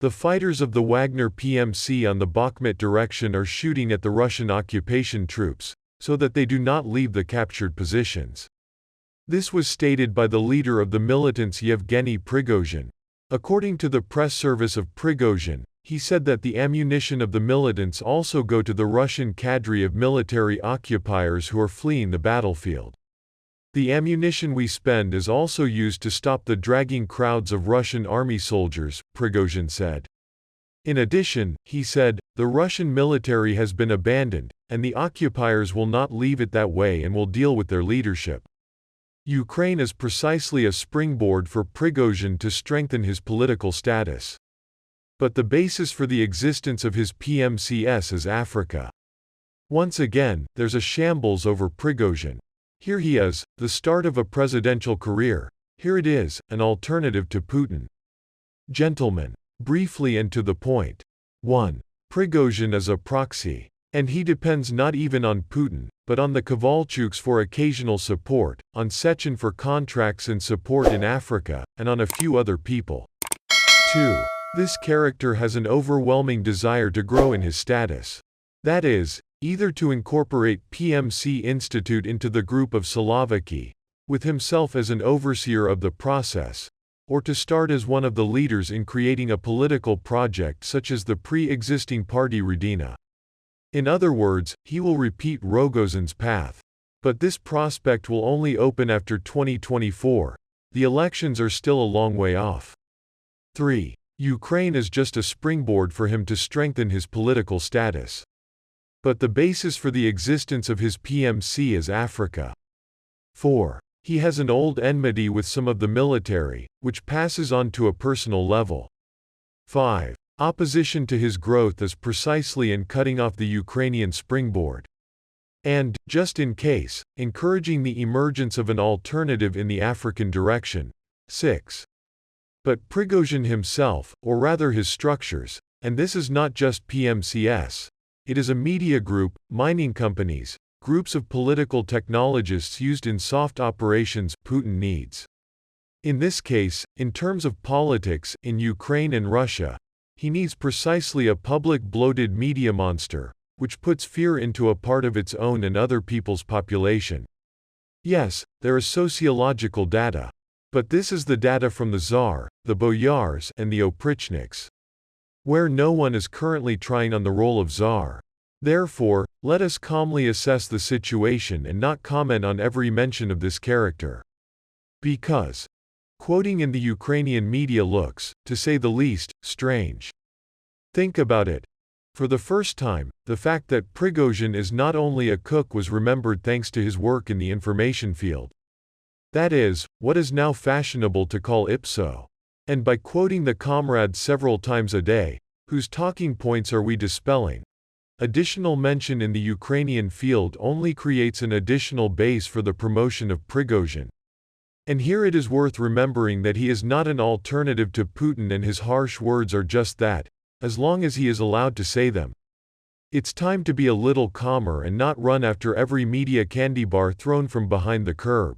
The fighters of the Wagner PMC on the Bakhmut direction are shooting at the Russian occupation troops, so that they do not leave the captured positions. This was stated by the leader of the militants Yevgeny Prigozhin. According to the press service of Prigozhin, he said that the ammunition of the militants also go to the Russian cadre of military occupiers who are fleeing the battlefield. The ammunition we spend is also used to stop the dragging crowds of Russian army soldiers, Prigozhin said. In addition, he said, the Russian military has been abandoned, and the occupiers will not leave it that way and will deal with their leadership. Ukraine is precisely a springboard for Prigozhin to strengthen his political status. But the basis for the existence of his PMCs is Africa. Once again, there's a shambles over Prigozhin. Here he is, the start of a presidential career. Here it is, an alternative to Putin. Gentlemen, briefly and to the point. 1. Prigozhin is a proxy. And he depends not even on Putin, but on the Kovalchuks for occasional support, on Sechin for contracts and support in Africa, and on a few other people. 2. This character has an overwhelming desire to grow in his status. That is, either to incorporate PMC Institute into the group of Slovakia, with himself as an overseer of the process, or to start as one of the leaders in creating a political project such as the pre-existing party Rodina. In other words, he will repeat Rogozhin's path. But this prospect will only open after 2024. The elections are still a long way off. 3. Ukraine is just a springboard for him to strengthen his political status. But the basis for the existence of his PMC is Africa. 4. He has an old enmity with some of the military, which passes on to a personal level. 5. Opposition to his growth is precisely in cutting off the Ukrainian springboard. And, just in case, encouraging the emergence of an alternative in the African direction. 6. But Prigozhin himself, or rather his structures, and this is not just PMCs, it is a media group, mining companies, groups of political technologists used in soft operations Putin needs. In this case, in terms of politics, in Ukraine and Russia, he needs precisely a public bloated media monster, which puts fear into a part of its own and other people's population. Yes, there is sociological data. But this is the data from the Tsar, the boyars, and the oprichniks. Where no one is currently trying on the role of Tsar. Therefore, let us calmly assess the situation and not comment on every mention of this character. Because, quoting in the Ukrainian media looks, to say the least, strange. Think about it. For the first time, the fact that Prigozhin is not only a cook was remembered thanks to his work in the information field. That is, what is now fashionable to call ipso. And by quoting the comrade several times a day, whose talking points are we dispelling? Additional mention in the Ukrainian field only creates an additional base for the promotion of Prigozhin. And here it is worth remembering that he is not an alternative to Putin and his harsh words are just that, as long as he is allowed to say them. It's time to be a little calmer and not run after every media candy bar thrown from behind the curb.